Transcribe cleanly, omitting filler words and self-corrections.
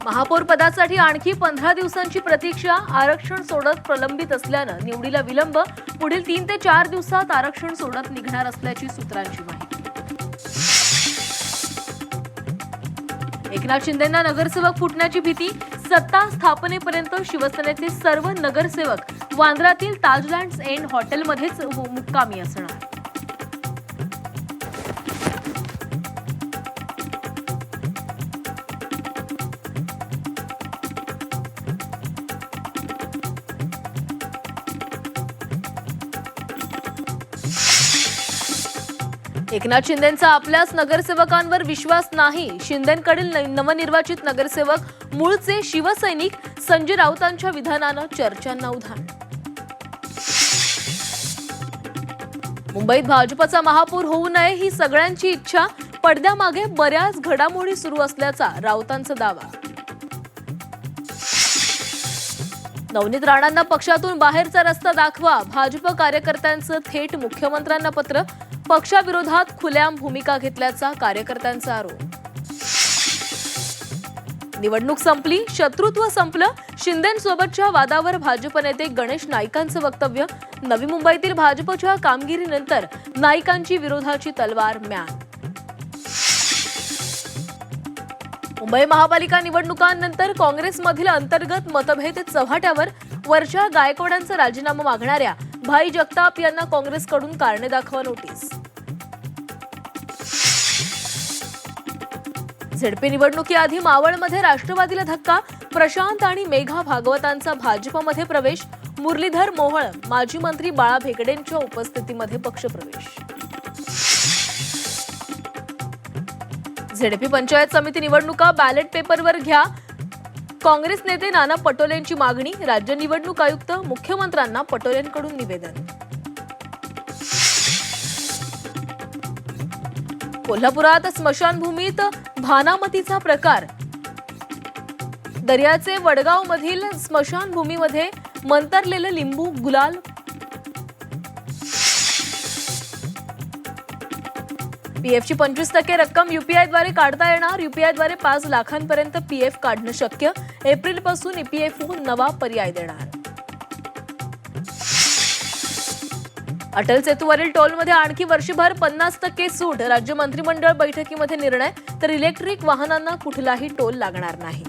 महापौर पदासाठी आणखी 15 दिवसांची प्रतीक्षा. आरक्षण सोडत प्रलंबित असल्यानं निवडीला विलंब. पुढील 3 ते 4 दिवसात आरक्षण सोडत निघणार असल्याची सूत्रांची माहिती. एकनाथ शिंदेंना नगरसेवक फुटण्याची भीती. सत्ता स्थापनेपर्यंत शिवसेनेचे सर्व नगरसेवक वांद्र्यातील ताजलँड्स एंड हॉटेलमध्येच मुक्कामी असणार. एकनाथ शिंदेंचा आपल्याच नगरसेवकांवर विश्वास नाही. शिंदेंकडील नवनिर्वाचित नगरसेवक मूळचे शिवसैनिक. संजय राऊतांच्या विधानानं चर्चांना उधाण. मुंबईत भाजपचा महापौर होऊ नये ही सगळ्यांची इच्छा. पडद्यामागे बऱ्याच घडामोडी सुरू असल्याचा राऊतांचा दावा. नवनीत राणांना पक्षातून बाहेरचा रस्ता दाखवा. भाजप कार्यकर्त्यांचं थेट मुख्यमंत्र्यांना पत्र. पक्षाविरोधात खुलेआम भूमिका घेतल्याचा कार्यकर्त्यांचा आरोप. निवडणूक संपली, शत्रुत्व संपलं. शिंदेंसोबतच्या वादावर भाजप नेते गणेश नाईकांचं वक्तव्य. नवी मुंबईतील भाजपच्या कामगिरीनंतर नाईकांची विरोधाची तलवार म्यान. मुंबई महापालिका निवडणुकांनंतर काँग्रेसमधील अंतर्गत मतभेद चव्हाट्यावर. वर्षा गायकवाडांचा राजीनामा मागणाऱ्या भाई जगताप यांना काँग्रेसकडून कारणे दाखवा नोटीस. झेडपी निवडणुकीआधी मावळमध्ये राष्ट्रवादीला धक्का. प्रशांत आणि मेघा भागवतांचा भाजपमध्ये प्रवेश. मुरलीधर मोहोळ माजी मंत्री बाळा भेगडेंच्या उपस्थितीमध्ये पक्षप्रवेश. झेडपी पंचायत समिती निवडणुका बॅलेट पेपरवर घ्या. काँग्रेस नेते नाना पटोलेंची मागणी. राज्य निवडणूक आयुक्त मुख्यमंत्र्यांना पटोलेंकडून निवेदन. कोल्हापुरात स्मशानभूमीत भानामतीचा प्रकार. दर्याचे वडगाव मधील स्मशानभूमीमध्ये मंतरलेलं लिंबू गुलाल. पीएफची 25% रक्कम यूपीआयद्वारे काढता येणार. यूपीआयद्वारे 5 लाखांपर्यंत पीएफ काढणं शक्य. एप्रिलपासून ईपीएफओ नवा पर्याय देणार. अटल सेतूवरील टोलमध्ये आणखी वर्षभर 50% सूट. राज्य मंत्रिमंडळ बैठकीमध्ये निर्णय. तर इलेक्ट्रिक वाहनांना कुठलाही टोल लागणार नाही.